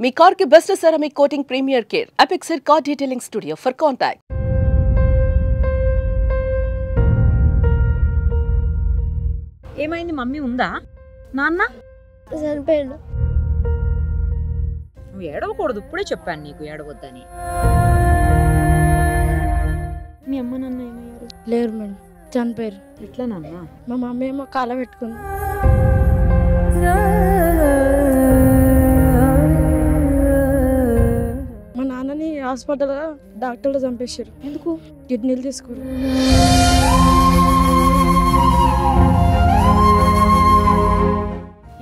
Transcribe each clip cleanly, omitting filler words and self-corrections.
మీ car కి best ceramic coating premier care Apexer car detailing studio for contact. ఏమైంది? Mummy ఉందా? నాన్న చనిపోయాడు. నువ్వు ఏడవకూడదు, ఇప్పుడే చెప్పాను నీకు ఏడవద్దని. మీ అమ్మ నాన్న ఏమయ్యారు? లేరు మేడం, చనిపోయారు. ఎట్లా నాన్న? మా మమ్మీ ఏమో కాల పెట్టుకుంది. మా నాన్నని హాస్పిటల్ డాక్టర్లు చంపేశారు. ఎందుకు? కిడ్నీలు తీసుకోరు.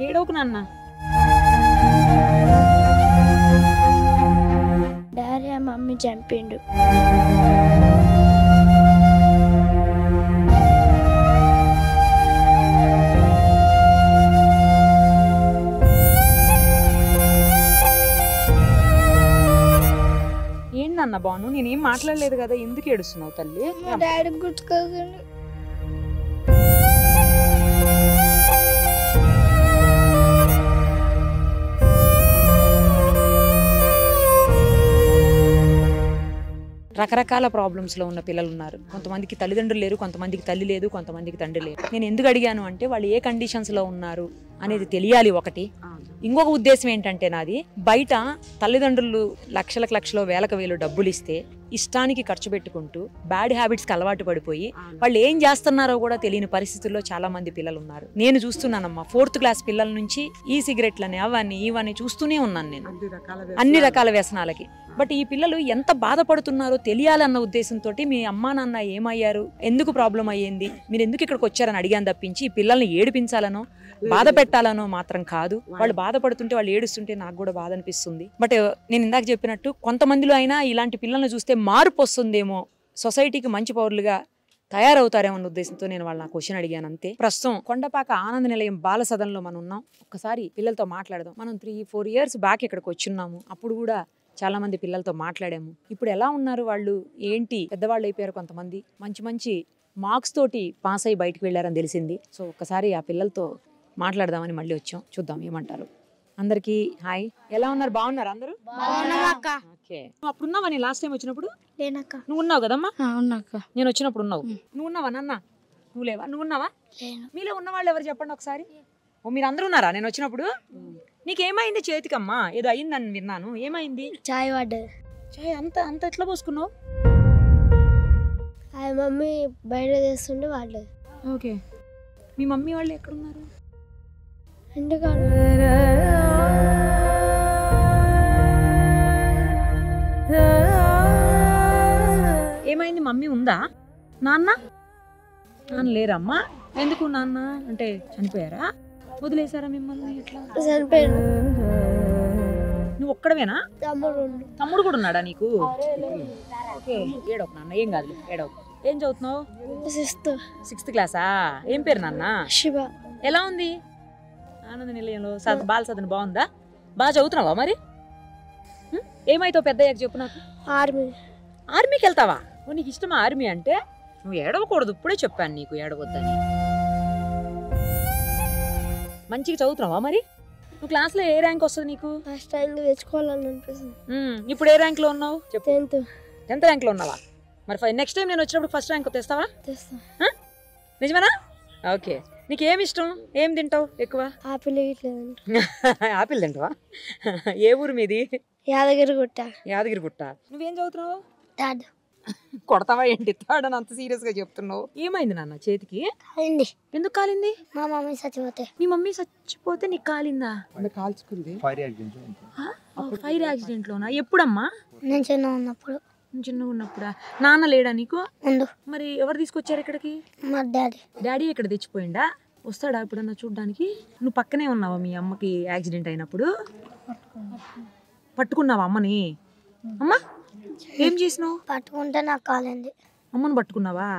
ఏడవకు నాన్న. డాడీ ఆ మమ్మీ చంపిండు. ఏంటన్న బాను, నేనేం మాట్లాడలేదు కదా, ఎందుకు ఏడుస్తున్నావు తల్లి? డాడీ గుర్తుకోకండి. రకరకాల ప్రాబ్లమ్స్లో ఉన్న పిల్లలు ఉన్నారు. కొంతమందికి తల్లిదండ్రులు లేరు, కొంతమందికి తల్లి లేదు, కొంతమందికి తండ్రి లేరు. నేను ఎందుకు అడిగాను అంటే వాళ్ళు ఏ కండిషన్స్లో ఉన్నారు అనేది తెలియాలి ఒకటి. ఇంకొక ఉద్దేశం ఏంటంటే నాది, బయట తల్లిదండ్రులు లక్షలో వేలకు డబ్బులు ఇస్తే ఇష్టానికి ఖర్చు పెట్టుకుంటూ బ్యాడ్ హ్యాబిట్స్కి అలవాటు పడిపోయి వాళ్ళు ఏం చేస్తున్నారో కూడా తెలియని పరిస్థితుల్లో చాలా మంది పిల్లలు ఉన్నారు. నేను చూస్తున్నానమ్మా, 4th క్లాస్ పిల్లల నుంచి ఈ సిగరెట్లని అవన్నీ ఇవన్నీ చూస్తూనే ఉన్నాను నేను, అన్ని రకాల వ్యసనాలకి. బట్ ఈ పిల్లలు ఎంత బాధపడుతున్నారో తెలియాలన్న ఉద్దేశంతో మీ అమ్మా నాన్న ఏమయ్యారు, ఎందుకు ప్రాబ్లం అయ్యింది, మీరు ఎందుకు ఇక్కడికి వచ్చారని అడిగాను తప్పించి ఈ పిల్లల్ని ఏడిపించాలనో బాధ పెట్టాలనో మాత్రం కాదు. వాళ్ళు బాధపడుతుంటే వాళ్ళు ఏడుస్తుంటే నాకు కూడా బాధ అనిపిస్తుంది. బట్ నేను ఇందాక చెప్పినట్టు కొంతమందిలో అయినా ఇలాంటి పిల్లల్ని చూస్తే మార్పు వస్తుందేమో, సొసైటీకి మంచి పౌరులుగా తయారవుతారేమో అన్న ఉద్దేశంతో నేను వాళ్ళ క్వశ్చన్ అడిగాను అంతే. ప్రస్తుతం కొండపాక ఆనంద నిలయం బాల సదన్లో మనం ఉన్నాం. ఒక్కసారి పిల్లలతో మాట్లాడదాం. మనం 3-4 years బ్యాక్ ఇక్కడికి వచ్చున్నాము, అప్పుడు కూడా చాలా మంది పిల్లలతో మాట్లాడాము. ఇప్పుడు ఎలా ఉన్నారు వాళ్ళు, ఏంటి, పెద్దవాళ్ళు అయిపోయారు, కొంతమంది మంచి మార్క్స్ తోటి పాస్ అయ్యి బయటకు వెళ్ళారని తెలిసింది. సో ఒక్కసారి ఆ పిల్లలతో మాట్లాడదామని మళ్ళీ వచ్చాం, చూద్దాం ఏమంటారు. అందరికి హాయ్, ఎలా ఉన్నారు? బాగున్నారు అందరూ? ఓకే. నువ్వు అప్పుడు ఉన్నావా? నేను లాస్ట్ టైం వచ్చినప్పుడు నువ్వు ఉన్నావు కదమ్మా? నేను వచ్చినప్పుడు ఉన్నావు. నువ్వు ఉన్నావా నాన్న? నువ్వు లేవా? నువ్వు ఉన్నావా? మీలో ఉన్న వాళ్ళు ఎవరు చెప్పండి ఒకసారి. ఓ మీరు అందరూ ఉన్నారా నేను వచ్చినప్పుడు? నీకేమైంది చేతికమ్మా? ఏదో అయిందని విన్నాను, ఏమైంది? చాయ్ పడ్డది. చాయ్ అంత ఎట్లా పోసుకున్నావు? ఆ మమ్మీ బయట చేస్తుండే వాళ్ళు. ఓకే. మీ మమ్మీ వాళ్ళు ఎక్కడున్నారు? ఎందుకంటే ఏమైంది? మమ్మీ ఉందా? నాన్న లేరమ్మా? ఎందుకు? నాన్న అంటే చనిపోయారా? వదిలేసారా మిమ్మల్ని? ఎట్లా చనిపోయాడు. నువ్వు ఒక్కడవేనా? తమ్ముడు కూడా ఉన్నాడా నీకు? ఓకే. ఏడవకు నాన్న, ఏం కాదు, ఏడవకు. ఏం చదువుతున్నావు? 6th క్లాసా? ఏం పేరు నాన్న? శివ. ఎలా ఉంది ఆనంద నిలయంలో బాల సదన్? బాగుందా? బాగా చదువుతున్నావా మరి? ఏమైతావు పెద్దయ్యాక చెప్పు నాకు. ఆర్మీకి వెళ్తావా? నీకు ఇష్టమా ఆర్మీ అంటే? నువ్వు ఏడవకూడదు, ఇప్పుడే చెప్పాను నీకు ఏడవద్దని. మంచిగా చదువుతున్నావా మరి? నువ్వు క్లాస్లో ఏ ర్యాంక్ వస్తుంది నీకు? ఫస్ట్ ర్యాంక్ తెచ్చుకోవాలని అనిపిస్తుంది. ఇప్పుడు ఏ ర్యాంక్లో ఉన్నావు చెప్పు? 10th ర్యాంక్లో ఉన్నావా? మరి నెక్స్ట్ టైం నేను వచ్చినప్పుడు ఫస్ట్ ర్యాంక్ తెస్తావా? నిజమేనా? ఓకే. నీకు ఏమి ఇష్టం, ఏం తింటావు ఎక్కువ? ఆపిల్ తింటావా? ఏ ఊరు మీది? యాదగిరిగుట్ట. నువ్వేం చదువుతున్నావు? కొడతావా ఏంటి? తాడని అంత సీరియస్ గా చెప్తున్నావు. ఏమైంది నాన్న చేతికి? ఎందుకు కాలింది? మా మమ్మీ చచ్చిపోతే. మీ మమ్మీ చచ్చిపోతే నీకు కాలిందా? కాల్చుకుంది ఫైర్ యాక్సిడెంట్ లోనా? ఎప్పుడమ్మా? నేను చిన్నగా ఉన్నప్పుడా? నాన్న లేడా నీకు? ఉండు. మరి ఎవరు తీసుకొచ్చారు ఇక్కడికి? మా డాడీ. డాడీ ఇక్కడ తెచ్చిపోయిందా? వస్తాడా ఎప్పుడన్నా చూడ్డానికి? నువ్వు పక్కనే ఉన్నావా మీ అమ్మకి యాక్సిడెంట్ అయినప్పుడు? పట్టుకున్నావా అమ్మని? అమ్మ ఏం చేసినావు? పట్టుకుంటే నాకు కాలింది. అమ్మను పట్టుకున్నావా?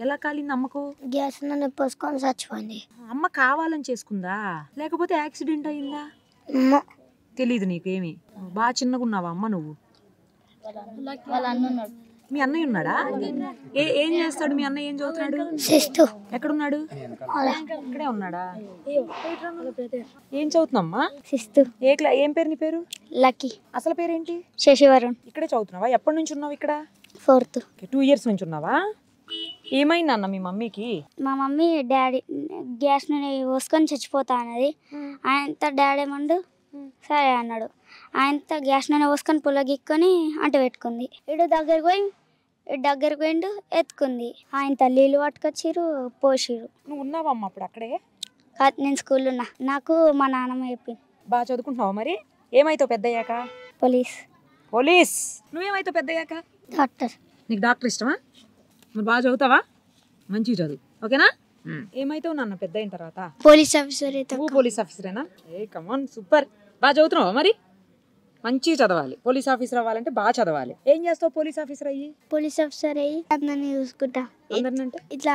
ఎలా కాలింది అమ్మకు? గ్యాస్ పోసుకొని చచ్చిపోయింది. అమ్మ కావాలని చేసుకుందా లేకపోతే యాక్సిడెంట్ అయిందా? తెలీదు నీకు ఏమి? బాగా చిన్నగా ఉన్నావా అమ్మ నువ్వు? మీ అన్నయ్య ఉన్నాడా? ఏం చేస్తాడు మీ అన్నయ్య? ఏం చదువుతున్నాడు? ఎక్కడున్నాడు? ఇక్కడే ఉన్నాడా? ఏం చదువుతున్నామ్మా? ఏం పేరు నీ పేరు? లక్కీ. అసలు పేరేంటి? శశివరుణ్. ఇక్కడే చదువుతున్నావా? ఎప్పటి నుంచి ఉన్నావు ఇక్కడ? 4th. 2 years నుంచి ఉన్నావా? ఏమైంది అన్న మీ మమ్మీకి? మా మమ్మీ డాడీ గ్యాస్ నూనె పోసుకొని చచ్చిపోతా అన్నది. ఆయనతో డాడీ ఏమండు సరే అన్నాడు. ఆయనతో గ్యాస్ నూనె పోసుకొని పుల్లగిక్కొని అంట పెట్టుకుంది. దగ్గరికి పోయిండు ఎత్తుకుంది. ఆయన తల్లిలు పట్టుకొచ్చిరు పోసిరు. నువ్వు ఉన్నావమ్మా అప్పుడు అక్కడే? కాదు, నేను స్కూల్లో ఉన్నా. నాకు మా నాన్నమ్మ చెప్పింది. బాగా చదువుకుంటున్నావా మరి? ఏమైతావు పెద్దయ్యాక? పోలీస్. నువ్వేమైతావు పెద్దయ్యాక? డాక్టర్. నీకు డాక్టర్ ఇష్టమా? మరి బాగా చదువుతావా? మంచిగా చదువు, ఓకేనా? ఏమైతావు నాన్న పెద్ద అయిన తర్వాత? Police officer. నువ్వు పోలీస్ ఆఫీసరేనా? కమాన్, సూపర్. బాగా చదువుతున్నావా మరి? మంచిగా చదవాలి. పోలీస్ ఆఫీసర్ అవ్వాలంటే బాగా చదవాలి. ఏం చేస్తావు పోలీస్ ఆఫీసర్ అయ్యి? పోలీస్ ఆఫీసర్ అయ్యి అందరినీ చూసుకుంటా. అందరినంటే ఇట్లా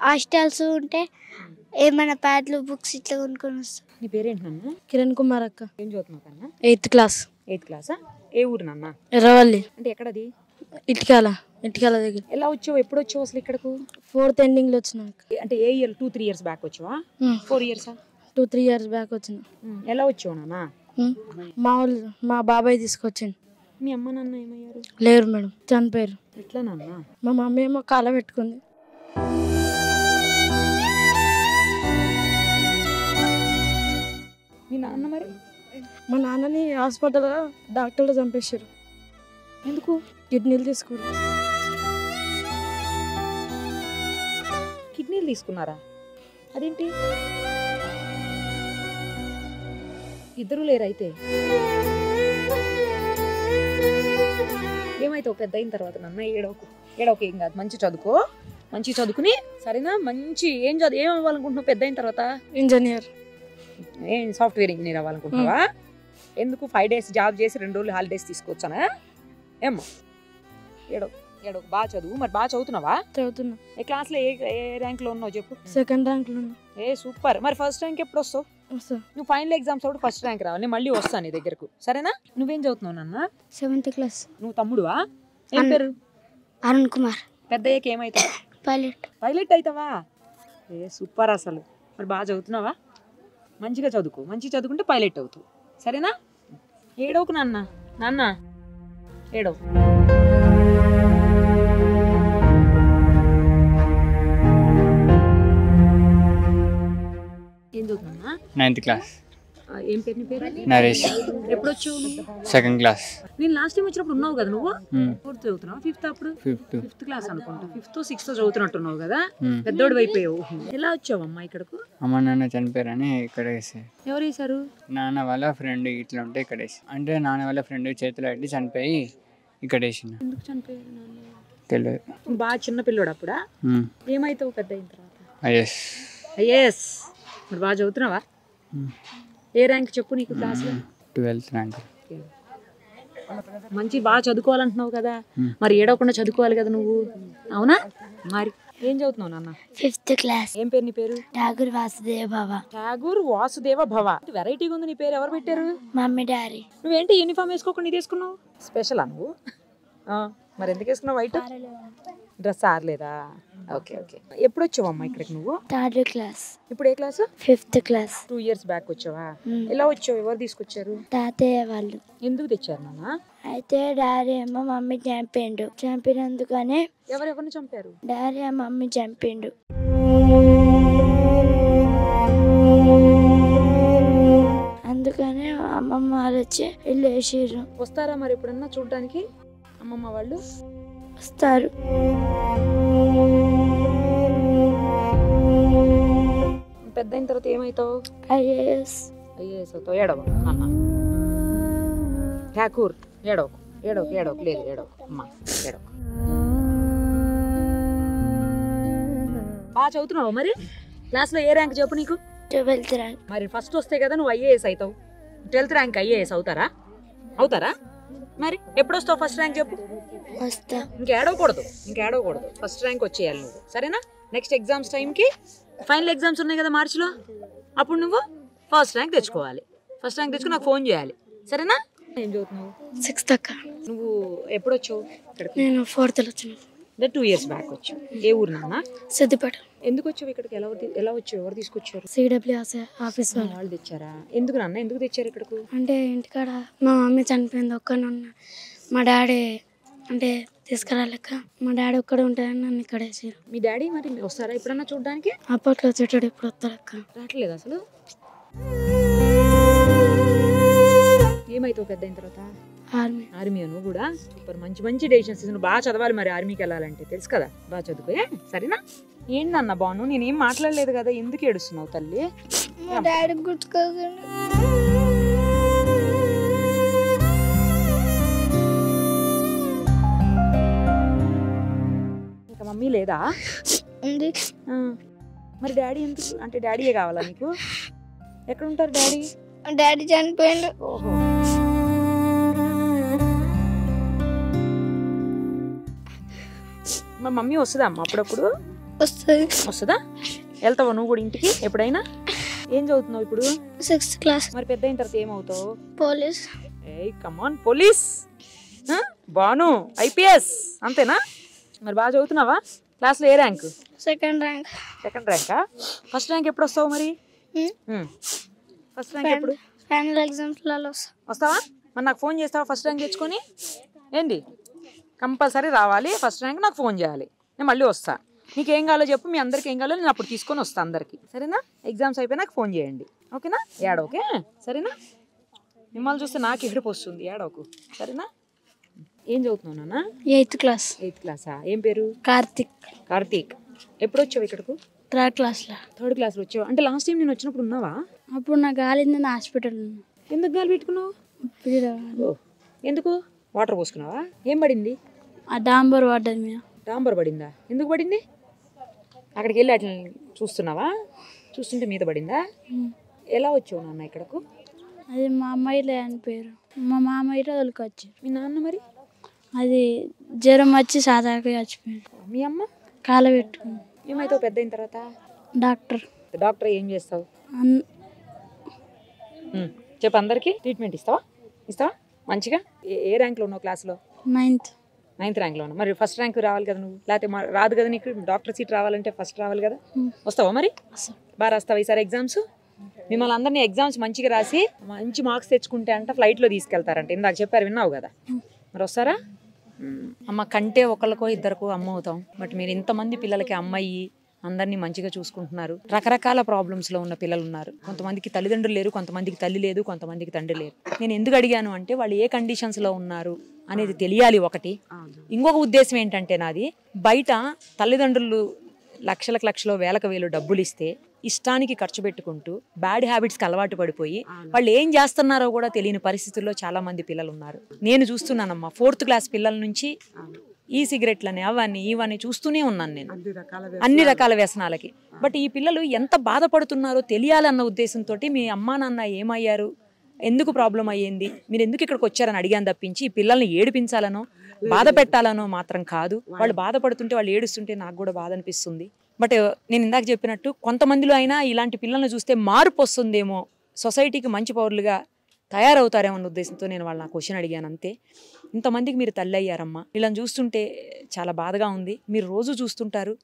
హాస్టల్స్ ఉంటే ఏమైనా ప్యాడ్లు బుక్స్ ఇట్లా కొనుక్కొని వస్తాం. నీ పేరేంటి నాన్న? కిరణ్ కుమార్ అక్క. ఏం చదువుతున్నావు కన్నా? 8th class. 8th class. ఏ ఊరు నాన్న? ఎర్రవల్లి. అంటే ఎక్కడది? ఇటుకాల దగ్గర. ఎలా వచ్చావు? ఎప్పుడు వచ్చావు అసలు ఇక్కడకు? 4th ending లో వచ్చినాక. అంటే ఏ ఇయర్? 2-3 years బ్యాక్ వచ్చావా? 4 years? 2-3 years బ్యాక్ వచ్చిన. ఎలా వచ్చావు నాన్న? మా బాబాయ్ తీసుకొచ్చిండు. మీ అమ్మ నాన్న ఏమయ్యారు? లేరు మేడం, చనిపోయారు. ఎట్లా నాన్న? మా మమ్మీ ఏమో కాల పెట్టుకుంది. మీ నాన్న మరి? మా నాన్నని హాస్పిటల్లో డాక్టర్లు చంపేశారు. ఎందుకు? కిడ్నీలు తీసుకున్నారు. కిడ్నీలు తీసుకున్నారా? అదేంటి? ఇద్దరు లేరు అయితే? ఏమైతావు పెద్ద అయిన తర్వాత నాన్న? ఏడవకు, ఏం కాదు. మంచి చదువుకో, మంచి చదువుకుని సరేనా? మంచి ఏం అవ్వాలనుకుంటున్నావు పెద్ద అయిన తర్వాత? ఇంజనీర్. ఏం సాఫ్ట్వేర్ ఇంజనీర్ అవ్వాలనుకుంటున్నావా? ఎందుకు 5 days జాబ్ చేసి 2 రోజులు హాలిడేస్ తీసుకొచ్చానా? ఏమో ఏడో బాగా చదువు. మరి బాగా చదువుతున్నావా? చదువుతున్నా. ఏ క్లాస్లో ఏ ర్యాంక్లో ఉన్నావు చెప్పు? 2nd rank లో ఉన్నా. సూపర్. మరి ఫస్ట్ ర్యాంక్ ఎప్పుడు వస్తావు? నువ్వు ఫైనల్ ఎగ్జామ్స్ అప్పుడు ఫస్ట్ ర్యాంక్ రావాలి. నేను మళ్ళీ వస్తాను నీ దగ్గరకు, సరేనా? నువ్వేం చదువుతున్నావు నాన్న? 7th class. నువ్వు తమ్ముడువా? ఏం పేరు? అరుణ్ కుమార్. పెద్దయ్యకి ఏమవుతావు? పైలట్ అవుతావా? సూపర్ అసలు. మరి బాగా చదువుతున్నావా? మంచిగా చదువుకో. మంచిగా చదువుకుంటే పైలట్ అవుతావు, సరేనా? ఏడవకు నాన్న, ఏడవు. ఏం చదువుతున్నా? 9th class. ఏం పేరు నీ పేరు? నరేష్. ఎప్పుడు వచ్చావు? 2nd class. నేను లాస్ట్ టైం వచ్చినప్పుడు ఉన్నావు కదా నువ్వు? 4th చదువుతున్నావు? 5th? అప్పుడు 5th class అనుకుంటా. 5th 6th చదువుతున్నట్టున్నావు కదా. పెద్దోడు అయిపోయావు. ఎలా వచ్చావమ్మా ఇక్కడకు? అమ్మ నాన్న చనిపోయారని ఇక్కడ వేసారు. ఎవరు వేసారు? నాన్న వాళ్ళ ఫ్రెండ్ ఇట్లా ఉంటే ఇక్కడ వేసి, అంటే నాన్న వాళ్ళ ఫ్రెండ్ చేతిలో పెట్టి చనిపోయి ఇక్కడ వేసిన. ఎందుకు చనిపోయారు నాన్న? తెలియదు. బాగా చిన్న పిల్లోడు అప్పుడా? ఏమైతావు పెద్ద అయిన తర్వాత? ఐఎస్. మరి బాగా చదువుతున్నావా? ఏ ర్యాంక్ చెప్పు నీకు క్లాస్లో? 12th rank. మంచి బాగా చదువుకోవాలంటున్నావు కదా, మరి ఏడవకుండా చదువుకోవాలి కదా నువ్వు, అవునా? మరి ఏం చదువుతున్నావు నాన్న? 5th class. ఏం పేరు నీ పేరు? ఠాగూర్ వాసుదేవ భవ. ఠాగూర్ వాసుదేవ భవ. వెరైటీగా ఉంది నీ పేరు. ఎవరు పెట్టారు? Mummy daddy. నువ్వేంటి యూనిఫామ్ వేసుకోకుండా ఇది వేసుకున్నావు? స్పెషలా నువ్వు? మరి ఎందుకు వేసుకున్నావు వైట్ డ్రెస్? ఆరలేదా? ఓకే. ఎప్పుడు వచ్చావు అమ్మా ఇక్కడికి నువ్వు? 3rd class. ఇప్పుడు ఏ class? 5th class. 2 years back వచ్చావా? ఎలా వచ్చావు? ఎవరు తీసుకొచ్చారు? తాతయ్య వాళ్ళు. ఎందుకు తెచ్చారు నాన్న? అయితే డాడీ ఏమో మమ్మీ చంపినందుకనే. ఎవరెవరిని చంపారు? డాడీ మమ్మీ చంపిండు. అందుకనే అమ్మమ్మ వాళ్ళు వచ్చి ఇల్లు వేసిర్రు. వస్తారా మరి ఎప్పుడన్నా చూడడానికి అమ్మమ్మ వాళ్ళు? వస్తారు. పెద్ద అయిన తర్వాత ఏమవుతావు? ఐఏఎస్ అవుతావు. ఏడవ అన్న ఠాకూర్. ఏడవకు లేదు ఏడవకు అమ్మా, ఏడవకు. బాగా చదువుతున్నావు మరి? క్లాస్లో ఏ ర్యాంక్ చెప్పు నీకు? 12th rank. మరి ఫస్ట్ వస్తే కదా నువ్వు ఐఏఎస్ అవుతావు. 12th rank ఐఏఎస్ అవుతారా? మరి ఎప్పుడు వస్తావు ఫస్ట్ ర్యాంక్ చెప్పు? వస్తా. ఇంకేడవకూడదు. ఫస్ట్ ర్యాంక్ వచ్చేయాలి నువ్వు, సరేనా? నెక్స్ట్ ఎగ్జామ్స్ టైంకి ఫైనల్ ఎగ్జామ్స్ ఉన్నాయి కదా మార్చిలో, అప్పుడు నువ్వు ఫస్ట్ ర్యాంక్ తెచ్చుకోవాలి. ఫస్ట్ ర్యాంక్ తెచ్చుకుని నాకు ఫోన్ చేయాలి, సరేనా? ఏం చదువుతున్నావు? 6th అక్క. నువ్వు ఎప్పుడు వచ్చావు ఇక్కడికి? నేను 4th వచ్చాను. 2 years బ్యాక్ వచ్చావు. ఏ ఊరు నాన్న? సిద్దిపేట. ఎందుకు వచ్చావు ఇక్కడికి? ఎలా వచ్చావు? ఎవరు తీసుకొచ్చారు? సిడబ్ల్యూఎస్ ఆఫీస్ వాళ్ళు తెచ్చారా? ఎందుకు నాన్న ఎందుకు తెచ్చారు ఇక్కడకు? అంటే ఇంటికాడ మా మమ్మీ చనిపోయింది, ఒక్కనే ఉన్నా. మా డాడీ అంటే తీసుకురాలేక మా డాడీ ఒక్కడే ఉంటాడని నన్ను ఇక్కడ వేసారు. మీ డాడీ మరి వస్తారా ఎప్పుడన్నా చూడడానికి? అప్పట్లో వచ్చేటాడు, ఇప్పుడు వస్తాడక్క. రావట్లేదు అసలు. ఏమైతావు పెద్ద అయిన తర్వాత? ఆర్మీ. నువ్వు కూడా సూపర్, మంచి మంచి డెసిషన్స్. నువ్వు బాగా చదవాలి మరి ఆర్మీకి వెళ్ళాలంటే, తెలుసు కదా. బాగా చదువుకోయే, సరేనా? ఏంటన్న బాను, నేనేం మాట్లాడలేదు కదా, ఎందుకు ఏడుస్తున్నావు తల్లి? డాడీ గుర్తుకోకండి. ఇంకా మమ్మీ లేదా? ఉంది. మరి డాడీ ఎందుకు? అంటే డాడీయే కావాలా నీకు? ఎక్కడ ఉంటారు డాడీ? డాడీ చనిపోయిండు. ఓహో. మా మమ్మీ వస్తుందా అమ్మ అప్పుడప్పుడు? వస్తుందా? వెళ్తావా నువ్వు కూడా ఇంటికి ఎప్పుడైనా? ఏం చదువుతున్నావు ఇప్పుడు? 6th class. మరి పెద్ద అయిన తర్వాత ఏమవుతావు? పోలీస్. ఏయ్ కమాన్, పోలీస్. బాను ఐపీఎస్ అంతేనా? మరి బాగా చదువుతున్నావా? క్లాస్లో ఏ ర్యాంక్? Second rank. సెకండ్ ర్యాంకా? ఫస్ట్ ర్యాంక్ ఎప్పుడు వస్తావు మరి? ఫస్ట్ ర్యాంక్ ఎప్పుడు? ఫైనల్ ఎగ్జామ్స్లలో వస్తావా? మరి నాకు ఫోన్ చేస్తావా ఫస్ట్ ర్యాంక్ తెచ్చుకొని? ఏంటి, కంపల్సరీ రావాలి. ఫస్ట్ ర్యాంక్ నాకు ఫోన్ చేయాలి, నేను మళ్ళీ వస్తా. నీకు ఏం కావాలో చెప్పు, మీ అందరికి ఏం కావాలో నేను అప్పుడు తీసుకొని వస్తాను అందరికి, సరేనా? ఎగ్జామ్స్ అయిపోయి నాకు ఫోన్ చేయండి, ఓకేనా? ఓకే సరేనా? మిమ్మల్ని చూస్తే నాకు ఎడుపు వస్తుంది, ఏడవకు, సరేనా? ఏం చదువుతున్నావు నాన్న? 8th class. 8th క్లాసా? ఏం పేరు? కార్తిక్. కార్తీక్. ఎప్పుడు వచ్చావు ఇక్కడకు? 3rd క్లాస్లో. 3rd క్లాస్లో వచ్చావు. అంటే లాస్ట్ టైం నేను వచ్చినప్పుడు ఉన్నావా? అప్పుడు నాకు గాలింది, హాస్పిటల్. ఎందుకు గాలి పెట్టుకున్నావు? ఎందుకు? వాటర్ పోసుకున్నావా? ఏం పడింది? ఆ డాంబర్ పడ్డది మీద. డాంబర్ పడిందా? ఎందుకు పడింది? అక్కడికి వెళ్ళి అట్లా చూస్తున్నావా? చూస్తుంటే మీద పడిందా? ఎలా వచ్చావు నాన్న ఇక్కడకు? అది మా అమ్మాయిలే అని పేరు, మా మామయ్య తొలికొచ్చి. మీ నాన్న మరి? అది జ్వరం వచ్చి సాధారణంగా చచ్చిపోయాడు. మీ అమ్మ? కాల పెట్టుకుంది. ఏమైతావు పెద్ద అయిన తర్వాత? డాక్టర్. డాక్టర్ ఏం చేస్తావు చెప్పు, అందరికి ట్రీట్మెంట్ ఇస్తావా మంచిగా? ఏ ర్యాంక్లో ఉన్నావు క్లాస్లో? 9th ర్యాంక్లో ఉన్నావు. మరి ఫస్ట్ ర్యాంక్ రావాలి కదా నువ్వు, లేకపోతే రాదు కదా నీకు. డాక్టర్ సీట్ రావాలంటే ఫస్ట్ రావాలి కదా. వస్తావా మరి? బాగా రాస్తావా ఈసారి ఎగ్జామ్స్? మిమ్మల్ని అందరినీ ఎగ్జామ్స్ మంచిగా రాసి మంచి మార్క్స్ తెచ్చుకుంటే అంట ఫ్లైట్లో తీసుకెళ్తారంట, ఇందాక చెప్పారు, విన్నావు కదా. మరి వస్తారా? అమ్మ కంటే ఒకళ్ళకో ఇద్దరికో అమ్మ అవుతాం, బట్ మీరు ఇంతమంది పిల్లలకి అమ్మాయి అందరినీ మంచిగా చూసుకుంటున్నారు. రకరకాల ప్రాబ్లమ్స్లో ఉన్న పిల్లలు ఉన్నారు. కొంతమందికి తల్లిదండ్రులు లేరు, కొంతమందికి తల్లి లేదు, కొంతమందికి తండ్రి లేరు. నేను ఎందుకు అడిగాను అంటే వాళ్ళు ఏ కండిషన్స్లో ఉన్నారు అనేది తెలియాలి ఒకటి. ఇంకొక ఉద్దేశం ఏంటంటే నాది, బయట తల్లిదండ్రులు లక్షలు వేలకు వేలు డబ్బులు ఇస్తే ఇష్టానికి ఖర్చు పెట్టుకుంటూ బ్యాడ్ హ్యాబిట్స్కి అలవాటు పడిపోయి వాళ్ళు ఏం చేస్తున్నారో కూడా తెలియని పరిస్థితుల్లో చాలా మంది పిల్లలు ఉన్నారు. నేను చూస్తున్నానమ్మా, 4th క్లాస్ పిల్లల నుంచి ఈ సిగరెట్లని అవన్నీ ఇవన్నీ చూస్తూనే ఉన్నాను నేను, అన్ని రకాల వ్యసనాలకి. బట్ ఈ పిల్లలు ఎంత బాధపడుతున్నారో తెలియాలన్న ఉద్దేశంతో మీ అమ్మా నాన్న ఏమయ్యారు, ఎందుకు ప్రాబ్లం అయ్యింది, మీరు ఎందుకు ఇక్కడికి వచ్చారని అడిగాను తప్పించి ఈ పిల్లల్ని ఏడిపించాలనో బాధ పెట్టాలనో మాత్రం కాదు. వాళ్ళు బాధపడుతుంటే వాళ్ళు ఏడుస్తుంటే నాకు కూడా బాధ అనిపిస్తుంది. బట్ నేను ఇందాక చెప్పినట్టు కొంతమందిలో అయినా ఇలాంటి పిల్లల్ని చూస్తే మార్పు వస్తుందేమో, సొసైటీకి మంచి పౌరులుగా తయారవుతారేమో అన్న ఉద్దేశంతో నేను వాళ్ళ నా క్వశ్చన్ అడిగాను అంతే. ఇంతమందికి మీరు తల్లి అయ్యారమ్మా, వీళ్ళని చూస్తుంటే చాలా బాధగా ఉంది. మీరు రోజు చూస్తుంటారు,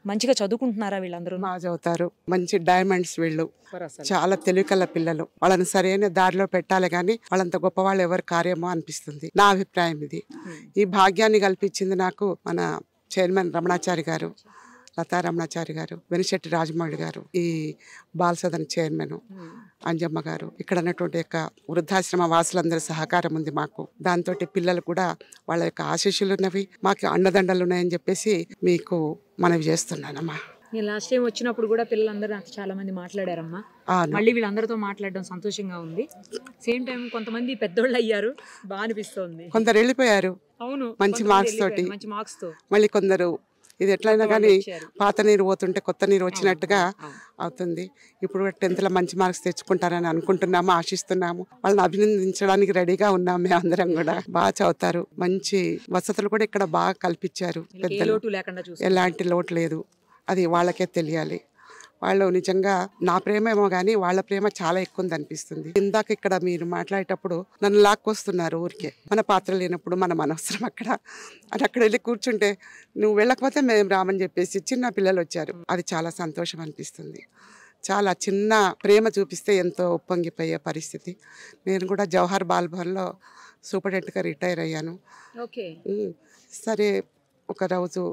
మంచిగా చదువుకుంటున్నారా? వీళ్ళందరూ బాగా చదువుతారు, మంచి డైమండ్స్ వీళ్ళు, చాలా తెలివికల్ల పిల్లలు. వాళ్ళని సరైన దారిలో పెట్టాలి కానీ వాళ్ళంత గొప్ప వాళ్ళు ఎవరు కార్యమో అనిపిస్తుంది, నా అభిప్రాయం ఇది. ఈ భాగ్యాన్ని కల్పించింది నాకు మన చైర్మన్ రమణాచారి గారు, లతా రమణాచారి గారు, వెనిశెట్టి రాజమౌళి గారు, ఈ బాలసదన్ చైర్మన్ అంజమ్మ గారు, ఇక్కడ ఉన్నటువంటి యొక్క వృద్ధాశ్రమ వాసులందరి సహకారం ఉంది మాకు. దాంతో పిల్లలు కూడా వాళ్ళ యొక్క ఆశీస్సులు ఉన్నవి, మాకు అండదండలు ఉన్నాయని చెప్పేసి మీకు మనవి చేస్తున్నానమ్మా. నేను లాస్ట్ టైం వచ్చినప్పుడు కూడా పిల్లలందరూ నాకు చాలా మంది మాట్లాడారమ్మా, మళ్ళీ వీళ్ళందరితో మాట్లాడడం సంతోషంగా ఉంది. సేమ్ టైం కొంతమంది పెద్దోళ్ళు అయ్యారు, బాగా అనిపిస్తుంది. కొందరు వెళ్ళిపోయారు, అవును, మంచి మార్క్స్ తోటి, మంచి మార్క్స్ తో. మళ్ళీ కొందరు ఇది ఎట్లయినా కానీ పాత నీరు పోతుంటే కొత్త నీరు వచ్చినట్టుగా అవుతుంది. ఇప్పుడు 10th మంచి మార్క్స్ తెచ్చుకుంటారని అనుకుంటున్నాము, ఆశిస్తున్నాము. వాళ్ళని అభినందించడానికి రెడీగా ఉన్నాము. మేము అందరం కూడా బాగా చదువుతారు, మంచి వసతులు కూడా ఇక్కడ బాగా కల్పించారు పెద్దలు, ఎలాంటి లోటు లేదు. అది వాళ్ళకే తెలియాలి. వాళ్ళు నిజంగా నా ప్రేమేమో కానీ వాళ్ళ ప్రేమ చాలా ఎక్కువ ఉంది అనిపిస్తుంది. ఇందాక ఇక్కడ మీరు మాట్లాడేటప్పుడు నన్ను లాక్కొస్తున్నారు ఊరికే, మన పాత్ర లేనప్పుడు మనం అనవసరం అక్కడ అని అక్కడ వెళ్ళి కూర్చుంటే నువ్వు వెళ్ళకపోతే మేము రామని చెప్పేసి చిన్న పిల్లలు వచ్చారు. అది చాలా సంతోషం అనిపిస్తుంది. చాలా చిన్న ప్రేమ చూపిస్తే ఎంతో ఉప్పొంగిపోయే పరిస్థితి. నేను కూడా జవహర్ బాల్ భవన్లో సూపరింటెండెంట్గా రిటైర్ అయ్యాను. సరే ఒకరోజు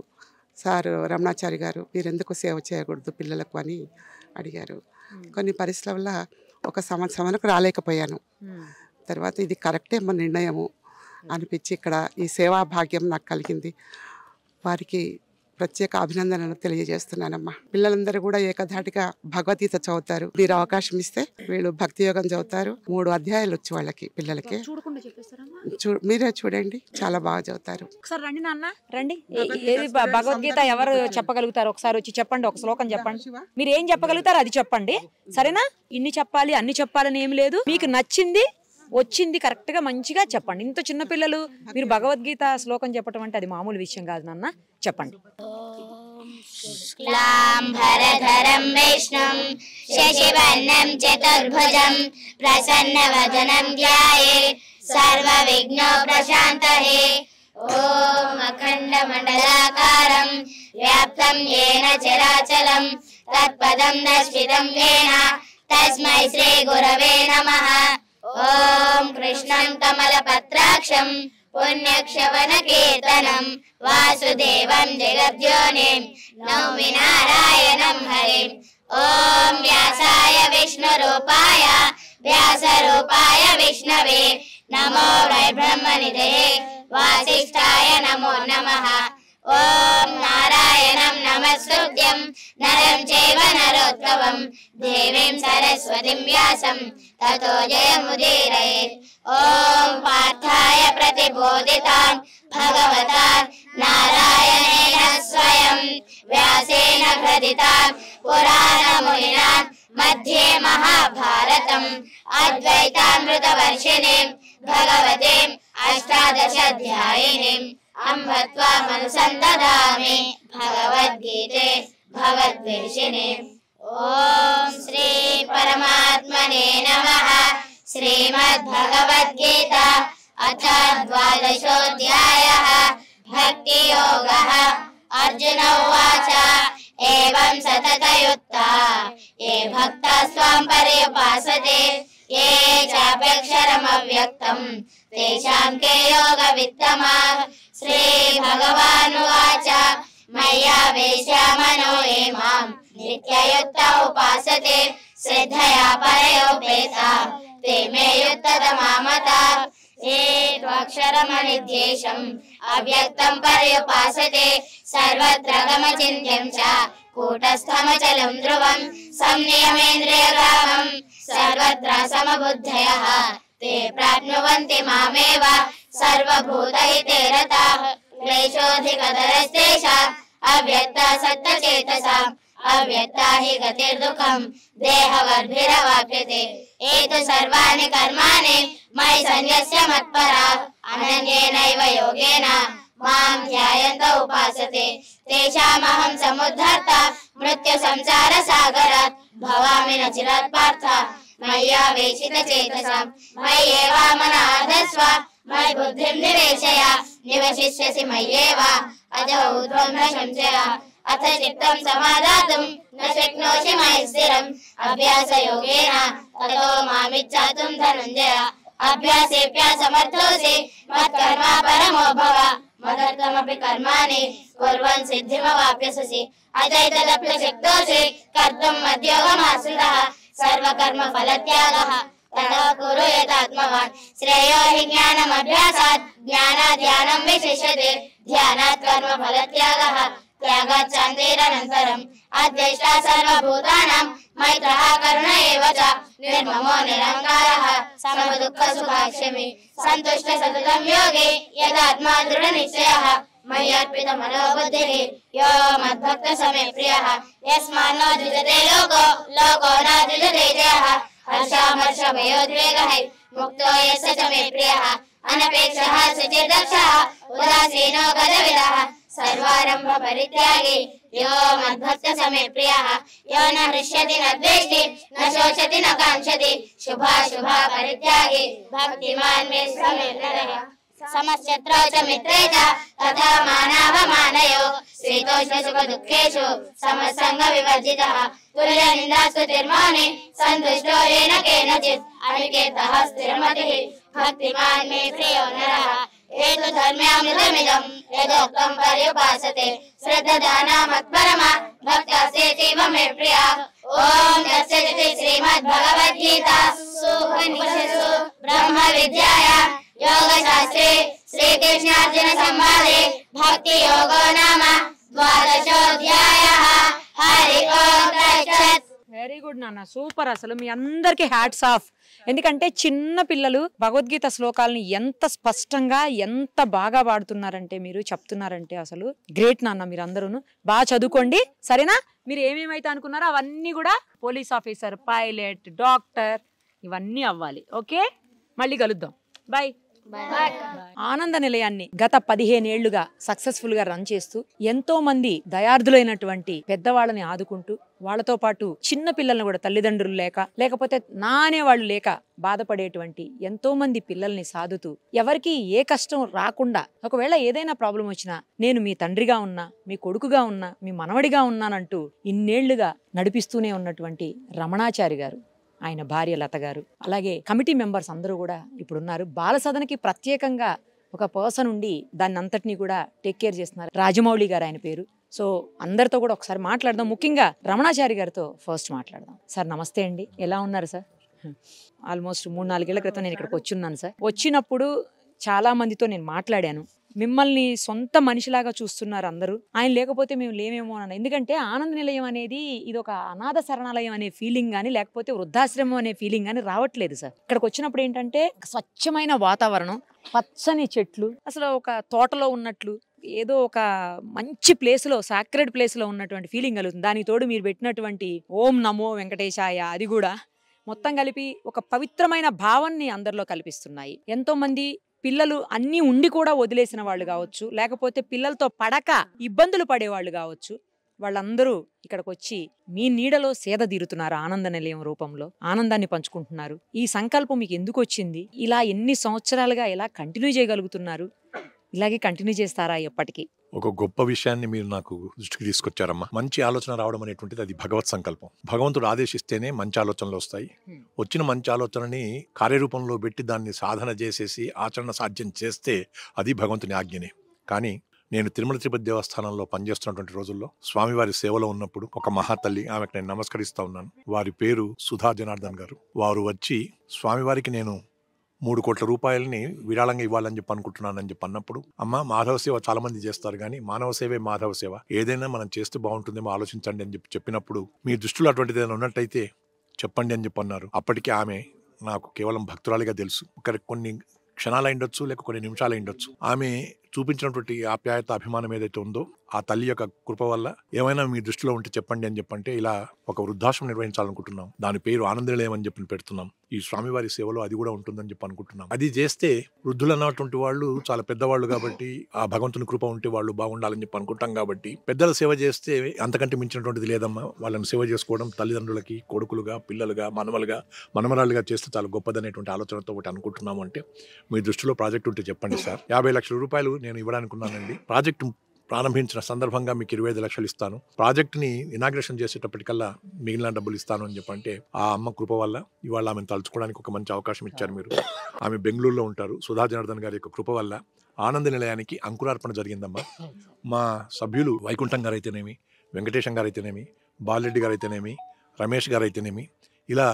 సార్ రమణాచారి గారు మీరు ఎందుకు సేవ చేయకూడదు పిల్లలకు అని అడిగారు. కొన్ని పరిస్థితుల వల్ల ఒక సంవత్సరం వరకు రాలేకపోయాను. తర్వాత ఇది కరెక్టే మన నిర్ణయము అనిపించి ఇక్కడ ఈ సేవా భాగ్యం నాకు కలిగింది. వారికి ప్రత్యేక అభినందనలు తెలియజేస్తున్నానమ్మా. పిల్లలందరూ కూడా ఏకధాటిగా భగవద్గీత చదువుతారు. మీరు అవకాశం ఇస్తే వీళ్ళు భక్తి యోగం చదువుతారు. 3 అధ్యాయాలు వచ్చు వాళ్ళకి పిల్లలకి. మీరే చూడండి, చాలా బాగా చదువుతారు. ఒకసారి రండి నాన్న, రండి. ఏది భగవద్గీత ఎవరు చెప్పగలుగుతారు? ఒకసారి వచ్చి చెప్పండి, ఒక శ్లోకం చెప్పండి. మీరు ఏం చెప్పగలుగుతారు అది చెప్పండి, సరేనా? ఇన్ని చెప్పాలి అన్ని చెప్పాలని ఏం లేదు. మీకు నచ్చింది వచ్చింది కరెక్ట్ గా మంచిగా చెప్పండి. ఇంత చిన్న పిల్లలు మీరు భగవద్గీత శ్లోకం చెప్పడం అంటే అది మామూలు విషయం కాదు నాన్న, చెప్పండి. శుక్లాంబరధరం విష్ణుం శశివర్ణం చతుర్భుజం ప్రసన్నవదనం ధ్యాయేత్ సర్వవిఘ్నో ప్రశాంతయే. ఓం అఖండమండలాకారం వ్యాప్తం యేన చరాచరం తత్పదం దర్శితం యేన తస్మై శ్రీ గురవే నమః. ఓం కృష్ణం కమలపత్రాక్షం పుణ్యక్షవన కీర్తనం వాసుదేవం జగద్యోనిం నౌమి నారాయణం హరిం. ఓం వ్యాసాయ విష్ణురూపాయ వ్యాసరూపాయ విష్ణవే నమో వై బ్రహ్మనిధయే వాసిష్ఠాయ నమో నమః. ఓం నారాయణం నమస్తుభ్యం నరం చైవ నరోత్తమం దేవీం సరస్వతిం వ్యాసం తతో జయముదీరయేత్. ఓం పార్థాయ ప్రతిబోధితాన్ భగవతా నారాయణేన స్వయం వ్యాసేన గ్రథితాన్ పురాణమునినా మధ్యే మహాభారతం అద్వైతామృతవర్షిణీం భగవతీం అష్టాదశాధ్యాయినీం అంబత్వామనుసందదామి భగవద్గీతే భగవద్వేషిణీం. ఓం శ్రీ పరమాత్మనే నమః. శ్రీమద్భగవద్గీత అథ ద్వాదశోऽధ్యాయः భక్తియోగः. అర్జున ఉవాచ ఏవం సతతయుక్తా ఏ భక్తాः స్వాం పర్యుపాసతే ఏ చాప్యక్షరమవ్యక్తం తేషాం కే యోగవిత్తమాః. శ్రీ భగవానువాచ మయ్యావేశ్య మనో ఏ మాం నిత్యయుక్త ఉపాసతే శ్రద్ధయా పరయోపేతాః ते मे युक्ततमामताः. ये त्वक्षरमनिर्देशम् अव्यक्तं पर्युपासते सर्वत्र गमचिन्त्यं च कूटस्थमचलं ध्रुवं संनियमेन्द्रियग्रामं सर्वत्र समबुद्धयः ते प्राप्नुवन्ति मामेव सर्वभूतहिते रताः. क्लेशोऽधिकतरस्तेषाम् अव्यक्तासक्तचेतसाम् अव्यक्ता हि गतिर्दुःखं देहवर्भिरवाप्यते. एतु सर्वाणि कर्माणि मयि सन्न्यस्य मत्पराः अनन्येनैव योगेन मां ध्यायन्त उपासते तेषामहं समुद्धर्ता मृत्युसंसारसागरात् भवामि न चिरात् पार्थ. मय्यावेशितचेतसां मय्येवामनार्धस्व मयि बुद्धिं निवेशय निवशिष्यसि मय्येव अजो ऊर्ध्वं न संशयः. अथ चित्तं समादातुं न शक्नोषि मयि स्थिरम् अभ्यासयोगेन ततो मामिच्छातुं धनञ्जय. अभ्यासेऽप्यसमर्थोऽसि मत्कर्मा परमो भव मदर्थमपि कर्माणि कुर्वन् सिद्धिमवाप्स्यसि. अचैतदप्यशक्तोऽसि कर्तुं मद्योगमाश्रितः सर्वकर्मफलत्यागः तदा कुरु यदात्मवान्. श्रेयो हि ज्ञानमभ्यासात् ज्ञानात् ध्यानं विशिष्यते ध्यानात् कर्मफलत्यागः त्यागात् शान्तिरनन्तरम्. अध्यष्टा सर्वभूतानां मैत्रः करुण एव च निर्ममो निरहङ्कारः समदुःखसुखाक्षमी सन्तुष्ट सततं योगी यदात्मा दृढनिश्चयः. मय्यर्पितमनोबुद्धिः यो मद्भक्तः समे प्रियः. यस्मान्नो द्विजते लोको लोको न द्विजते जयः. हर्षामर्षभयोद्वेगः मुक्तो यस्य च मे प्रियः. अनपेक्षः सुचिर्दक्षः उदासीनो गजविदः सर्वारम्भ परित्यागी यो मद्भक्त समे प्रियः यो न हृष्यति न द्वेष्टि न शोचति न काङ्क्षति शुभाशुभा परित्यागी भक्तिमान् मे समे नरः समशत्रौ च मित्रे च तथा मानावमानयो शीतोष्णसुखदुःखेषु समसङ्ग विवर्जितः तुल्यनिन्दास्तुतिर्मौनि सन्तुष्टो येन केनचित् अनिकेतः स्थिरमतिः भक्तिमान् मे प्रियो नरः एतु धर्म्यामृतमिदं यदोक्तं पर्युपासते श्रद्धानामत्परमा भक्तासेतीव मे प्रिया ॐ तत्सदिति श्रीमद्भगवद्गीतासु उपनिषत्सु ब्रह्मविद्यायां योगशास्त्रे श्रीकृष्णार्जुन संवादे भक्ति योगो नाम द्वादशोऽध्यायः हरि ओम् तत्सत् వెరీ గుడ్ నాన్న, సూపర్. అసలు మీ అందరికి హ్యాట్స్ ఆఫ్. ఎందుకంటే చిన్న పిల్లలు భగవద్గీత శ్లోకాలను ఎంత స్పష్టంగా ఎంత బాగా పాడుతున్నారంటే, మీరు చెప్తున్నారంటే అసలు గ్రేట్ నాన్న. మీరు అందరూ బాగా చదువుకోండి, సరేనా? మీరు ఏమేమైతే అనుకున్నారో అవన్నీ కూడా పోలీస్ ఆఫీసర్, పైలట్, డాక్టర్ ఇవన్నీ అవ్వాలి. ఓకే, మళ్ళీ కలుద్దాం. బాయ్. ఆనంద నిలయాన్ని గత 15 ఏళ్లుగా సక్సెస్ఫుల్ గా రన్ చేస్తూ ఎంతో మంది దయార్థులైనటువంటి పెద్దవాళ్ళని ఆదుకుంటూ, వాళ్ళతో పాటు చిన్న పిల్లల్ని కూడా తల్లిదండ్రులు లేకపోతే నానే వాళ్ళు లేక బాధపడేటువంటి ఎంతో మంది పిల్లల్ని సాదుతూ, ఎవరికి ఏ కష్టం రాకుండా, ఒకవేళ ఏదైనా ప్రాబ్లం వచ్చినా నేను మీ తండ్రిగా ఉన్నా, మీ కొడుకుగా ఉన్నా, మీ మనవడిగా ఉన్నానంటూ ఇన్నేళ్లుగా నడిపిస్తూనే ఉన్నటువంటి రమణాచారి గారు, ఆయన భార్య లత గారు, అలాగే కమిటీ మెంబర్స్ అందరూ కూడా ఇప్పుడు ఉన్నారు. బాల సదనకి ప్రత్యేకంగా ఒక పర్సన్ ఉండి దాన్ని అంతటినీ కూడా టేక్ కేర్ చేస్తున్నారు. రాజమౌళి గారు ఆయన పేరు. సో అందరితో కూడా ఒకసారి మాట్లాడదాం. ముఖ్యంగా రమణాచారి గారితో ఫస్ట్ మాట్లాడదాం. సార్ నమస్తే అండి, ఎలా ఉన్నారు సార్? ఆల్మోస్ట్ 3-4 ఏళ్ల క్రితం నేను ఇక్కడికి వచ్చున్నాను సార్. వచ్చినప్పుడు చాలా మందితో నేను మాట్లాడాను. మిమ్మల్ని సొంత మనిషిలాగా చూస్తున్నారు అందరూ. ఆయన లేకపోతే మేము లేమేమో అన్న. ఎందుకంటే ఆనంద నిలయం అనేది ఇది ఒక అనాథ శరణాలయం అనే ఫీలింగ్ కానీ, లేకపోతే వృద్ధాశ్రమం అనే ఫీలింగ్ కానీ రావట్లేదు సార్. ఇక్కడికి వచ్చినప్పుడు ఏంటంటే స్వచ్ఛమైన వాతావరణం, పచ్చని చెట్లు, అసలు ఒక తోటలో ఉన్నట్లు, ఏదో ఒక మంచి ప్లేస్లో, సాక్రెడ్ ప్లేస్లో ఉన్నటువంటి ఫీలింగ్ కలుగుతుంది. దానికి తోడు మీరు పెట్టినటువంటి ఓం నమో వెంకటేశాయ, అది కూడా మొత్తం కలిపి ఒక పవిత్రమైన భావాన్ని అందరిలో కల్పిస్తున్నాయి. ఎంతో మంది పిల్లలు అన్నీ ఉండి కూడా వదిలేసిన వాళ్ళు కావచ్చు, లేకపోతే పిల్లలతో పడక ఇబ్బందులు పడేవాళ్ళు కావచ్చు, వాళ్ళందరూ ఇక్కడికి వచ్చి మీ నీడలో సేద తీరుతున్నారు. ఆనంద నిలయం రూపంలో ఆనందాన్ని పంచుకుంటున్నారు. ఈ సంకల్పం మీకు ఎందుకు వచ్చింది? ఇలా ఎన్ని సంవత్సరాలుగా ఎలా కంటిన్యూ చేయగలుగుతున్నారు? ఇలాగే కంటిన్యూ చేస్తారా ఎప్పటికీ? ఒక గొప్ప విషయాన్ని మీరు నాకు దృష్టికి తీసుకొచ్చారమ్మా. మంచి ఆలోచన రావడం అనేటువంటిది అది భగవత్ సంకల్పం. భగవంతుడు ఆదేశిస్తేనే మంచి ఆలోచనలు వస్తాయి. వచ్చిన మంచి ఆలోచనని కార్యరూపంలో పెట్టి దాన్ని సాధన చేసేసి ఆచరణ సాధ్యం చేస్తే అది భగవంతుని ఆజ్ఞనే. కానీ నేను తిరుమల తిరుపతి దేవస్థానంలో పనిచేస్తున్నటువంటి రోజుల్లో స్వామివారి సేవలో ఉన్నప్పుడు ఒక మహాతల్లి, ఆమెకు నేను నమస్కరిస్తా ఉన్నాను. వారి పేరు సుధా జనార్దన్ గారు. వారు వచ్చి స్వామివారికి నేను 3 కోట్ల రూపాయలని విరాళంగా ఇవ్వాలని చెప్పి అనుకుంటున్నానని చెప్పి అన్నప్పుడు, అమ్మ మాధవ సేవ చాలా మంది చేస్తారు కానీ మానవ సేవే మాధవ సేవ, ఏదైనా మనం చేస్తే బాగుంటుందేమో ఆలోచించండి అని చెప్పినప్పుడు, మీ దృష్టిలో అటువంటిది ఏదైనా ఉన్నట్టయితే చెప్పండి అని చెప్పి అన్నారు. అప్పటికే ఆమె నాకు కేవలం భక్తురాలిగా తెలుసు. కొన్ని క్షణాలు అయిండొచ్చు, లేక కొన్ని నిమిషాలు అయిండొచ్చు. ఆమె చూపించినటువంటి ఆప్యాయత, అభిమానం ఏదైతే ఉందో ఆ తల్లి యొక్క కృప వల్ల ఏమైనా మీ దృష్టిలో ఉంటే చెప్పండి అని చెప్పంటే, ఇలా ఒక వృద్ధాశ్రమం నిర్వహించాలనుకుంటున్నాం. దాని పేరు ఆనంద నిలయం అని చెప్పి పెడుతున్నాం. ఈ స్వామివారి సేవలో అది కూడా ఉంటుందని చెప్పి అనుకుంటున్నాం. అది చేస్తే వృద్ధులు అన్నటువంటి వాళ్ళు చాలా పెద్దవాళ్ళు కాబట్టి ఆ భగవంతుని కృప ఉంటే వాళ్ళు బాగుండాలని చెప్పి అనుకుంటాం. కాబట్టి పెద్దల సేవ చేస్తే అంతకంటే మించినటువంటిది లేదమ్మా. వాళ్ళని సేవ చేసుకోవడం తల్లిదండ్రులకి, కొడుకులుగా, పిల్లలుగా, మనవలుగా, మనమరాలుగా చేస్తే చాలా గొప్పదనేటువంటి ఆలోచనతో ఒకటి అనుకుంటున్నాము. అంటే మీ దృష్టిలో ప్రాజెక్ట్ ఉంటే చెప్పండి సార్. 50 లక్షల రూపాయలు నేను ఇవ్వడానికి ఉన్నానండి. ప్రాజెక్టు ప్రారంభించిన సందర్భంగా మీకు 25 లక్షలు ఇస్తాను. ప్రాజెక్ట్ని ఇనాగ్రేషన్ చేసేటప్పటికల్లా మిగిలిన డబ్బులు ఇస్తాను అని చెప్పంటే, ఆ అమ్మ కృప వల్ల ఇవాళ ఆమెను తలుచుకోవడానికి ఒక మంచి అవకాశం ఇచ్చారు మీరు. ఆమె బెంగళూరులో ఉంటారు. సుధా జనార్దన్ గారి యొక్క కృప వల్ల ఆనంద నిలయానికి అంకురార్పణ జరిగిందమ్మా. మా సభ్యులు వైకుంఠం గారు అయితేనేమి, వెంకటేశం గారు అయితేనేమి, బాలరెడ్డి గారు అయితేనేమి, రమేష్ గారు అయితేనేమి, ఇలా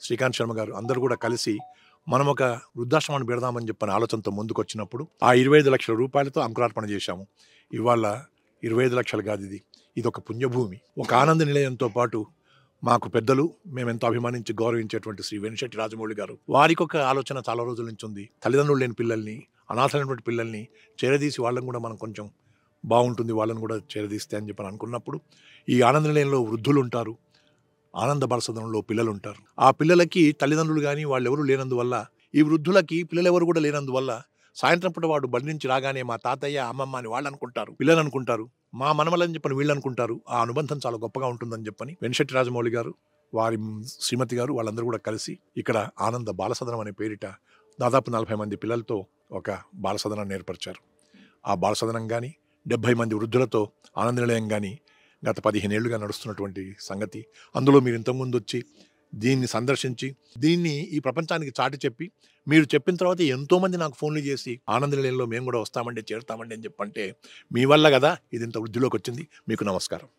శ్రీకాంత్ శర్మ గారు అందరూ కూడా కలిసి మనం ఒక వృద్ధాశ్రమాన్ని పెడదామని చెప్పిన ఆలోచనతో ముందుకు వచ్చినప్పుడు ఆ 25 లక్షల రూపాయలతో అంకురార్పణ చేశాము. ఇవాళ 25 లక్షలు కాదు, ఇది ఒక పుణ్యభూమి. ఒక ఆనంద నిలయంతో పాటు మాకు పెద్దలు, మేమెంతో అభిమానించి గౌరవించేటువంటి శ్రీ వెనిశెట్టి రాజమౌళి గారు, వారికి ఒక ఆలోచన చాలా రోజుల నుంచి ఉంది. తల్లిదండ్రులు లేని పిల్లల్ని, అనాథలైనటువంటి పిల్లల్ని చేరదీసి వాళ్ళని కూడా మనం కొంచెం బాగుంటుంది, వాళ్ళని కూడా చేరదీస్తే అని చెప్పని అనుకున్నప్పుడు, ఈ ఆనంద నిలయంలో వృద్ధులు ఉంటారు, ఆనంద బాలసదనంలో పిల్లలు ఉంటారు. ఆ పిల్లలకి తల్లిదండ్రులు కానీ వాళ్ళెవరూ లేనందువల్ల, ఈ వృద్ధులకి పిల్లలెవరు కూడా లేనందువల్ల సాయంత్రం పూట వాడు బండి నుంచి రాగానే మా తాతయ్య, అమ్మమ్మ అని వాళ్ళు అనుకుంటారు, పిల్లలు అనుకుంటారు. మా మనమలని చెప్పని వీళ్ళు అనుకుంటారు. ఆ అనుబంధం చాలా గొప్పగా ఉంటుందని చెప్పని వెంకటశెట్టి రాజమౌళి గారు, వారి శ్రీమతి గారు వాళ్ళందరూ కూడా కలిసి ఇక్కడ ఆనంద బాలసదనం అనే పేరిట దాదాపు 40 మంది పిల్లలతో ఒక బాలసదనాన్ని ఏర్పరిచారు. ఆ బాలసదనం కానీ 70 మంది వృద్ధులతో ఆనంద నిలయం కానీ గత 15 ఏళ్లుగా నడుస్తున్నటువంటి సంగతి. అందులో మీరు ఇంతకుముందు వచ్చి దీన్ని సందర్శించి దీన్ని ఈ ప్రపంచానికి చాటి చెప్పి మీరు చెప్పిన తర్వాత ఎంతోమంది నాకు ఫోన్లు చేసి ఆనంద నిలయంలో మేము కూడా వస్తామండి, చేరుతామండి అని చెప్పంటే మీ వల్ల కదా ఇది ఇంత వృద్ధిలోకి వచ్చింది. మీకు నమస్కారం.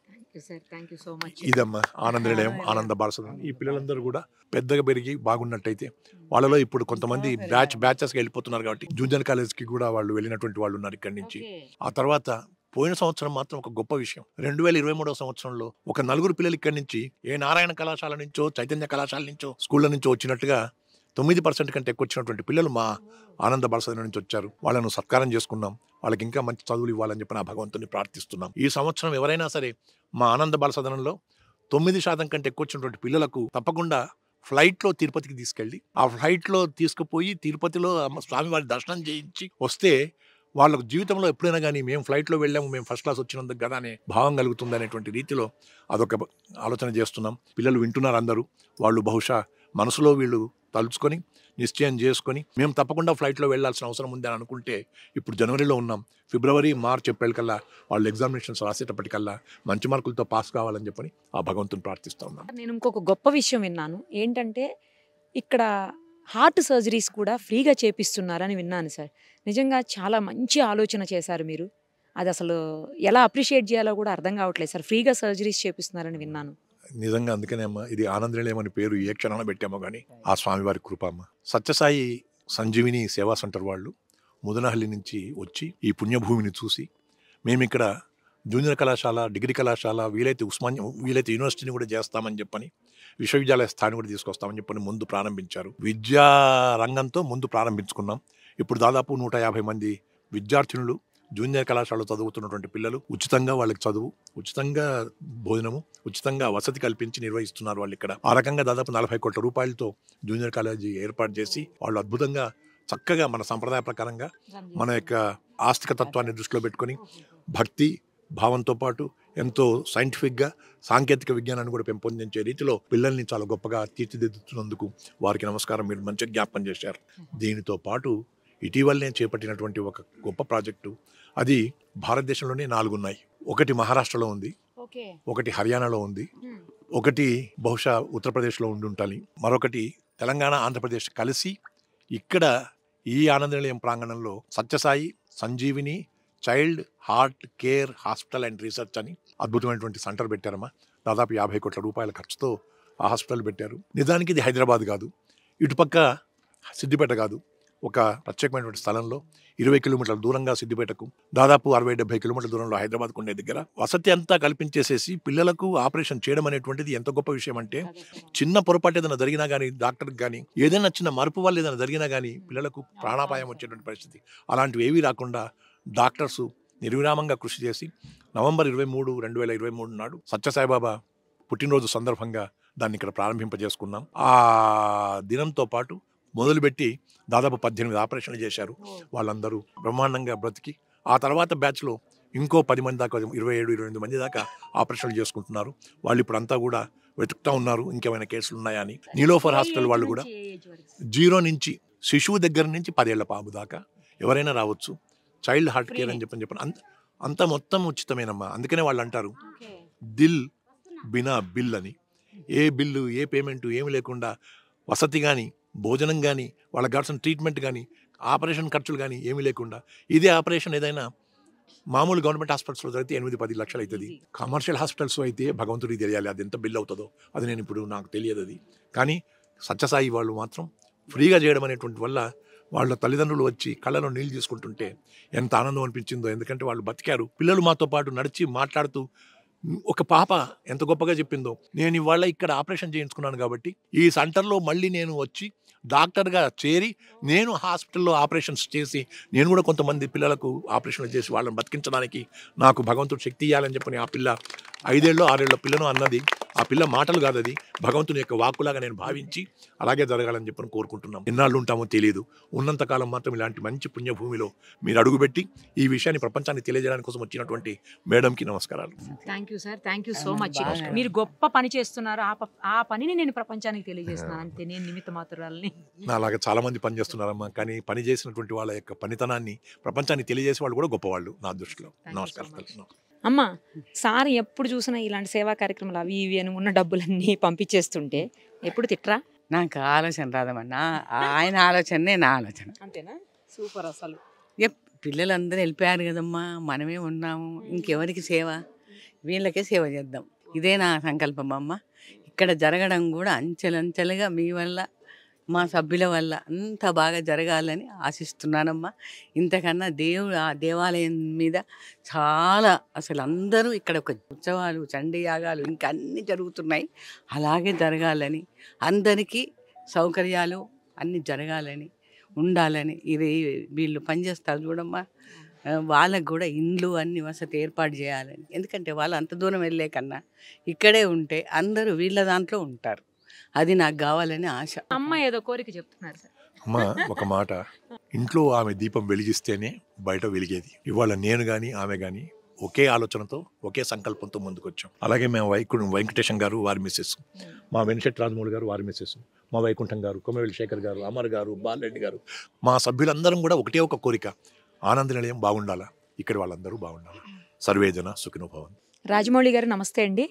ఇదమ్మా ఆనంద నిలయం, ఆనంద బాలసదనం. ఈ పిల్లలందరూ కూడా పెద్దగా పెరిగి బాగున్నట్టయితే వాళ్ళలో ఇప్పుడు కొంతమంది బ్యాచెస్గా వెళ్ళిపోతున్నారు కాబట్టి జూనియర్ కాలేజ్కి కూడా వాళ్ళు వెళ్ళినటువంటి వాళ్ళు ఉన్నారు ఇక్కడి నుంచి. ఆ తర్వాత పోయిన సంవత్సరం మాత్రం ఒక గొప్ప విషయం, 2023వ సంవత్సరంలో ఒక 4 పిల్లలు ఇక్కడి నుంచి ఏ నారాయణ కళాశాల నుంచో, చైతన్య కళాశాల నుంచో, స్కూళ్ళ నుంచో వచ్చినట్టుగా 9% కంటే ఎక్కువ వచ్చినటువంటి పిల్లలు మా ఆనంద బాలసదనం నుంచి వచ్చారు. వాళ్ళను సత్కారం చేసుకున్నాం. వాళ్ళకి ఇంకా మంచి చదువులు ఇవ్వాలని చెప్పి నా భగవంతుని ప్రార్థిస్తున్నాం. ఈ సంవత్సరం ఎవరైనా సరే మా ఆనంద బాలసదనంలో 9% కంటే ఎక్కువ వచ్చినటువంటి పిల్లలకు తప్పకుండా ఫ్లైట్లో తిరుపతికి తీసుకెళ్ళి ఆ ఫ్లైట్లో తీసుకుపోయి తిరుపతిలో స్వామివారి దర్శనం చేయించి వస్తే వాళ్ళకు జీవితంలో ఎప్పుడైనా కానీ మేము ఫ్లైట్లో వెళ్ళాము, మేము ఫస్ట్ క్లాస్ వచ్చినందుకు కదా అనే భావం కలుగుతుంది అనేటువంటి రీతిలో అదొక ఆలోచన చేస్తున్నాం. పిల్లలు వింటున్నారు అందరూ. వాళ్ళు బహుశా మనసులో వీళ్ళు తలుచుకొని నిశ్చయం చేసుకొని మేము తప్పకుండా ఫ్లైట్లో వెళ్ళాల్సిన అవసరం ఉంది అని అనుకుంటే ఇప్పుడు జనవరిలో ఉన్నాం, ఫిబ్రవరి మార్చ్ ఏప్రిల్ కల్లా వాళ్ళు ఎగ్జామినేషన్స్ రాసేటప్పటికల్లా మంచి మార్కులతో పాస్ కావాలని చెప్పని ఆ భగవంతుని ప్రార్థిస్తూ ఉన్నాం. నేను ఇంకొక గొప్ప విషయం విన్నాను ఏంటంటే ఇక్కడ హార్ట్ సర్జరీస్ కూడా ఫ్రీగా చేపిస్తున్నారని విన్నాను సార్. నిజంగా చాలా మంచి ఆలోచన చేశారు మీరు. అది అసలు ఎలా అప్రిషియేట్ చేయాలో కూడా అర్థం కావట్లేదు సార్. ఫ్రీగా సర్జరీస్ చేపిస్తున్నారని విన్నాను. నిజంగా అందుకనే అమ్మ ఇది ఆనంద నిలయం అని పేరు ఏ క్షణాన పెట్టామో కానీ ఆ స్వామివారి కృప అమ్మ. సత్యసాయి సంజీవిని సేవా సెంటర్ వాళ్ళు ముదనహల్లి నుంచి వచ్చి ఈ పుణ్యభూమిని చూసి మేము ఇక్కడ జూనియర్ కళాశాల, డిగ్రీ కళాశాల, వీలైతే యూనివర్సిటీని కూడా చేస్తామని చెప్పని, విశ్వవిద్యాలయ స్థాయిని కూడా తీసుకొస్తామని చెప్పని ముందు ప్రారంభించారు. విద్యా రంగంతో ముందు ప్రారంభించుకున్నాం. ఇప్పుడు దాదాపు 150 మంది విద్యార్థినులు జూనియర్ కళాశాలలో చదువుతున్నటువంటి పిల్లలు ఉచితంగా వాళ్ళకి చదువు, ఉచితంగా భోజనము, ఉచితంగా వసతి కల్పించి నిర్వహిస్తున్నారు వాళ్ళు ఇక్కడ. ఆ రకంగా దాదాపు 40 కోట్ల రూపాయలతో జూనియర్ కాలేజీ ఏర్పాటు చేసి వాళ్ళు అద్భుతంగా చక్కగా మన సంప్రదాయ ప్రకారంగా మన యొక్క ఆస్తిక తత్వాన్ని దృష్టిలో పెట్టుకొని భక్తి భావంతో పాటు ఎంతో సైంటిఫిక్గా సాంకేతిక విజ్ఞానాన్ని కూడా పెంపొందించే రీతిలో పిల్లల్ని చాలా గొప్పగా తీర్చిదిద్దుతున్నందుకు వారికి నమస్కారం. మీరు మంచిగా జ్ఞాపకం చేశారు. దీనితో పాటు ఇటీవలనే చేపట్టినటువంటి ఒక గొప్ప ప్రాజెక్టు, అది భారతదేశంలోనే 4 ఉన్నాయి. ఒకటి మహారాష్ట్రలో ఉంది, ఒకటి హర్యానాలో ఉంది, ఒకటి బహుశా ఉత్తరప్రదేశ్లో ఉండి ఉండాలి, మరొకటి తెలంగాణ, ఆంధ్రప్రదేశ్ కలిసి ఇక్కడ ఈ ఆనంద నిలయం ప్రాంగణంలో Sathya Sai Sanjeevini child heart care hospital and research అని అద్భుతమైనటువంటి సెంటర్ పెట్టారమ్మా. దాదాపు 50 కోట్ల రూపాయల ఖర్చుతో ఆ హాస్పిటల్ పెట్టారు. నిజానికి ఇది హైదరాబాద్ కాదు, ఇటుపక్క సిద్దిపేట కాదు, ఒక ప్రత్యేకమైనటువంటి స్థలంలో 20 కిలోమీటర్ల దూరంగా సిద్దిపేటకు, దాదాపు 60-70 కిలోమీటర్ల దూరంలో హైదరాబాద్కు ఉండే దగ్గర వసతి అంతా కల్పించేసేసి పిల్లలకు ఆపరేషన్ చేయడం అనేటువంటిది ఎంత గొప్ప విషయం అంటే, చిన్న పొరపాటు ఏదైనా జరిగినా కానీ డాక్టర్కి కానీ ఏదైనా చిన్న మార్పు వల్ల ఏదైనా జరిగినా కానీ పిల్లలకు ప్రాణాపాయం వచ్చేటువంటి పరిస్థితి అలాంటివి ఏవీ రాకుండా డాక్టర్సు నిర్విరామంగా కృషి చేసి నవంబర్ 23, 2023 నాడు సత్యసాయిబాబా పుట్టినరోజు సందర్భంగా దాన్ని ఇక్కడ ప్రారంభింపజేసుకున్నాం. ఆ దినంతో పాటు మొదలుపెట్టి దాదాపు 18 ఆపరేషన్లు చేశారు. వాళ్ళందరూ బ్రహ్మాండంగా బ్రతికి ఆ తర్వాత బ్యాచ్లో ఇంకో 10 మంది దాకా, 27-28 మంది దాకా ఆపరేషన్లు చేసుకుంటున్నారు. వాళ్ళు ఇప్పుడు అంతా కూడా వెతుకుతూ ఉన్నారు ఇంకేమైనా కేసులు ఉన్నాయా అని. నీలోఫర్ హాస్పిటల్ వాళ్ళు కూడా 0 నుంచి శిశువు దగ్గర నుంచి 10 ఏళ్ల బాబు దాకా ఎవరైనా రావచ్చు. చైల్డ్ హార్ట్ కేర్ అని చెప్పని అంత మొత్తం ఉచితమేనమ్మా. అందుకనే వాళ్ళు అంటారు దిల్ బినా బిల్ అని. ఏ బిల్లు, ఏ పేమెంటు ఏమి లేకుండా వసతి కానీ, భోజనం కానీ, వాళ్ళకి కావాల్సిన ట్రీట్మెంట్ కానీ, ఆపరేషన్ ఖర్చులు కానీ ఏమీ లేకుండా, ఇదే ఆపరేషన్ ఏదైనా మామూలు గవర్నమెంట్ హాస్పిటల్స్లో జరిగితే 8-10 లక్షలు అవుతుంది. కమర్షియల్ హాస్పిటల్స్ అయితే భగవంతుడికి తెలియాలి అది ఎంత బిల్ అవుతుందో. అది నేను ఇప్పుడు నాకు తెలియదు అది. కానీ సత్యసాయి వాళ్ళు మాత్రం ఫ్రీగా చేయడం అనేటువంటి వల్ల వాళ్ళ తల్లిదండ్రులు వచ్చి కళ్ళలో నీళ్ళు తీసుకుంటుంటే ఎంత ఆనందం అనిపించిందో. ఎందుకంటే వాళ్ళు బతికారు. పిల్లలు మాతో పాటు నడిచి మాట్లాడుతూ, ఒక పాప ఎంత గొప్పగా చెప్పిందో, నేను ఇవాళ ఇక్కడ ఆపరేషన్ చేయించుకున్నాను కాబట్టి ఈ సెంటర్లో మళ్ళీ నేను వచ్చి డాక్టర్గా చేరి నేను హాస్పిటల్లో ఆపరేషన్స్ చేసి నేను కూడా కొంతమంది పిల్లలకు ఆపరేషన్లు చేసి వాళ్ళని బతికించడానికి నాకు భగవంతుడు శక్తి ఇవ్వాలని చెప్పని ఆ పిల్ల 5 ఏళ్ళో 6 ఏళ్ళ పిల్లను అన్నది. ఆ పిల్ల మాటలు కాదు, అది భగవంతుని యొక్క వాక్కులాగా నేను భావించి అలాగే జరగాలని చెప్పని కోరుకుంటున్నాం. ఎన్నాళ్ళు ఉంటామో తెలియదు, ఉన్నంతకాలం మాత్రం ఇలాంటి మంచి పుణ్యభూమిలో మీరు అడుగుపెట్టి ఈ విషయాన్ని ప్రపంచానికి తెలియజేయడానికి కోసం వచ్చినటువంటి మేడంకి నమస్కారాలు. Thank you sir, thank you so much. మీరు గొప్ప పని చేస్తున్నారు. ఆ పనిని నేను ప్రపంచానికి తెలియజేస్తున్నాను అంతే, నేను నిమిత్త మాత్రాలని. అలాగే చాలా మంది పని చేస్తున్నారమ్మా, కానీ పని చేసినటువంటి వాళ్ళ యొక్క పనితనాన్ని ప్రపంచానికి తెలియజేసే వాళ్ళు కూడా గొప్పవాళ్ళు నా దృష్టిలో. నమస్కారం. అమ్మ, సార్ ఎప్పుడు చూసినా ఇలాంటి సేవా కార్యక్రమాలు అవి ఇవి అని ఉన్న డబ్బులన్నీ పంపించేస్తుంటే ఎప్పుడు తిట్రా? నాకు ఆలోచన రాదమ్మా, ఆయన ఆలోచనే నా ఆలోచన. అంతేనా? సూపర్. అసలు పిల్లలందరూ వెళ్ళిపోయారు కదమ్మా, మనమే ఉన్నాము, ఇంకెవరికి సేవ? వీళ్ళకే సేవ చేద్దాం, ఇదే నా సంకల్పం అమ్మ. ఇక్కడ జరగడం కూడా అంచెలంచెలుగా మీ వల్ల, మా సభ్యుల వల్ల అంత బాగా జరగాలని ఆశిస్తున్నానమ్మా. ఇంతకన్నా ఆ దేవాలయం మీద చాలా అసలు అందరూ ఇక్కడ ఒక ఉత్సవాలు, చండీ యాగాలు ఇంకా అన్నీ జరుగుతున్నాయి. అలాగే జరగాలని, అందరికీ సౌకర్యాలు అన్నీ జరగాలని, ఉండాలని. ఇది వీళ్ళు పనిచేస్తారు చూడమ్మా, వాళ్ళకు కూడా ఇండ్లు అన్ని వసతి ఏర్పాటు చేయాలని. ఎందుకంటే వాళ్ళు అంత దూరం వెళ్ళే కన్నా ఇక్కడే ఉంటే అందరూ వీళ్ళ దాంట్లో ఉంటారు. అది నాకు కావాలని ఆశ. అమ్మ ఏదో కోరిక చెప్తున్నారు సార్. అమ్మ ఒక మాట, ఇంట్లో ఆమె దీపం వెలిగిస్తేనే బయట వెలిగేది. ఇవాళ నేను కానీ ఆమె కానీ ఒకే ఆలోచనతో ఒకే సంకల్పంతో ముందుకొచ్చాం. అలాగే మేము వెంకటేశం గారు వారి మిస్సెస్, మా వెంకట రాజమౌళి గారు వారి మిస్సెస్, మా వైకుంఠం గారు, కొమ్మవెల్లి శేఖర్ గారు, అమర్ గారు, బాలరెడ్డి గారు, మా సభ్యులందరం కూడా ఒకటే ఒక కోరిక, ఆనంద నిలయం బాగుండాలా, ఇక్కడ వాళ్ళందరూ బాగుండాలి. సర్వేజన సుఖినో భవంతు. రాజమౌళి గారు నమస్తే అండి.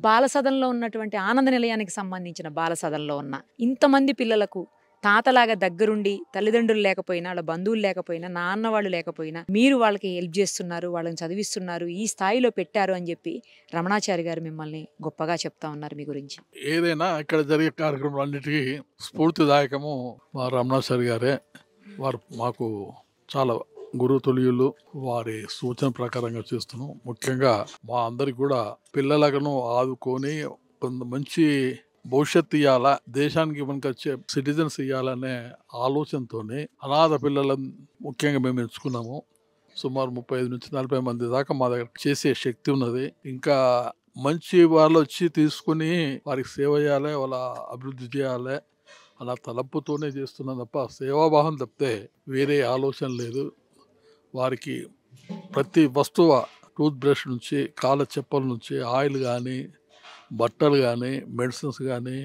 బాలసదనంలో ఉన్నటువంటి ఆనంద నిలయానికి సంబంధించిన బాలసదనంలో ఉన్న ఇంతమంది పిల్లలకు తాతలాగా దగ్గరుండి, తల్లిదండ్రులు లేకపోయినా, వాళ్ళ బంధువులు లేకపోయినా, నాన్న వాళ్ళు లేకపోయినా మీరు వాళ్ళకి హెల్ప్ చేస్తున్నారు, వాళ్ళని చదివిస్తున్నారు, ఈ స్థాయిలో పెట్టారు అని చెప్పి రమణాచారి గారు మిమ్మల్ని గొప్పగా చెప్తా ఉన్నారు మీ గురించి. ఏదైనా ఇక్కడ జరిగే కార్యక్రమాలన్నిటికీ స్ఫూర్తిదాయకము మా రమణాచారి గారే. వారు మాకు చాలా గురుతుల్యులు, వారి సూచన ప్రకారంగా చేస్తున్నాం. ముఖ్యంగా మా అందరికి కూడా పిల్లలను ఆదుకొని కొంత మంచి భవిష్యత్తు ఇవ్వాలా, దేశానికి మనకు వచ్చే సిటిజన్స్ ఇవ్వాలనే ఆలోచనతోనే అనాథ పిల్లలను ముఖ్యంగా మేము ఎంచుకున్నాము. సుమారు 35 నుంచి 40 మంది దాకా మా దగ్గర చేసే శక్తి ఉన్నది. ఇంకా మంచి వాళ్ళు వచ్చి తీసుకుని వారికి సేవ చేయాలి, వాళ్ళ అభివృద్ధి చేయాలి అలా తలపుతోనే చేస్తున్నాం తప్ప సేవాభావం తప్పితే వేరే ఆలోచన లేదు. వారికి ప్రతి వస్తువు, టూత్ బ్రష్ నుంచి కాళ్ళ చెప్పుల నుంచి ఆయిల్ కానీ, బట్టలు కానీ, మెడిసిన్స్ కానీ,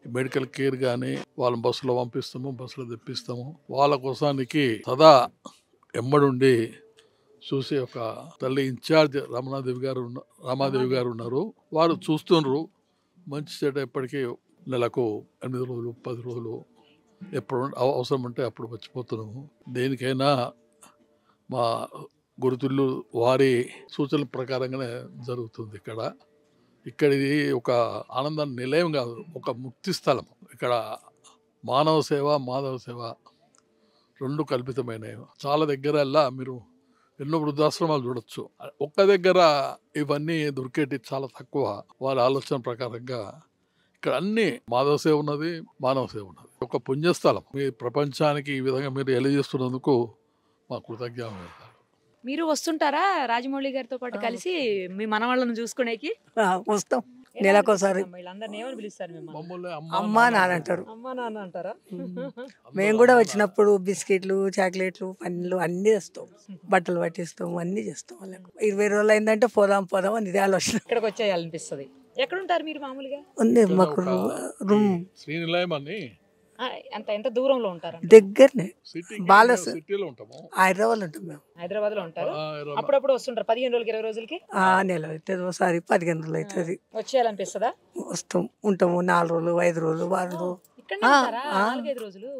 మెడికల్ కేర్ కానీ వాళ్ళ బస్సులో పంపిస్తాము, బస్సులో తెప్పిస్తాము. వాళ్ళ కోసానికి సదా ఎమ్మడుండి చూసే ఒక తల్లి ఇన్ఛార్జ్ రామాదేవి గారు ఉన్నారు. వారు చూస్తున్నారు. మంచి చెడ్డ ఎప్పటికీ నెలకు 8 రోజులు 10 రోజులు ఎప్పుడు అవసరం ఉంటే అప్పుడు వచ్చిపోతున్నాము. దేనికైనా మా గురుతులు వారి సూచనల ప్రకారంగానే జరుగుతుంది. ఇక్కడిది ఒక ఆనంద నిలయం కాదు, ఒక ముక్తి స్థలం. ఇక్కడ మానవ సేవ, మాధవ సేవ రెండు కల్పితమైనవి. చాలా దగ్గరల్లా మీరు ఎన్నో వృద్ధాశ్రమాలు చూడొచ్చు. ఒక్క దగ్గర ఇవన్నీ దొరికేటి చాలా తక్కువ. వారి ఆలోచన ప్రకారంగా ఇక్కడ అన్ని మాధవ సేవ ఉన్నది, మానవ సేవ ఉన్నది. ఒక పుణ్యస్థలం. మీ ప్రపంచానికి ఈ విధంగా మీరు ఎలిచేస్తున్నందుకు మా కృతజ్ఞతలు. మీరు వస్తుంటారా రాజమౌళి గారితో పాటు కలిసి మీ మనవాళ్ళను చూసుకునేకి? వస్తాం, నెలకోసారి. వీళ్ళందరినీ ఏమని పిలుస్తారు మిమ్మల్ని? అమ్మా నాన్న అంటారు. అమ్మా నాన్న అంటారా? మేము కూడా వచ్చినప్పుడు బిస్కెట్లు, చాక్లెట్లు, పనులు అన్ని తెస్తాం, బట్టలు పట్టిస్తాం, అన్ని చేస్తాం. వాళ్ళకు 20 రోజులు అయిందంటే పోదాం అని ఇదే ఆలోచన. ఇక్కడికి వచ్చేయాలనిపిస్తుంది. ఎక్కడుంటారు మీరు మామూలుగా? ఉంది మాకు రూమ్. శ్రీనిలయం అని ఎంత దూరంలో ఉంటారు? దగ్గరనే. హైదరాబాద్ ఉంటాం మేము. హైదరాబాద్ లో ఉంటారు. అప్పుడప్పుడు వస్తుంటారు 15 రోజులకి 20 రోజులకి? నెల అవుతుంది, ఒకసారి 15 రోజులు అవుతుంది. వచ్చేయాలనిపిస్తుందా? వస్తాం, ఉంటాము 4 రోజులు 5 రోజులు వారం రోజులు. ఇక్కడ 4-5 రోజులు.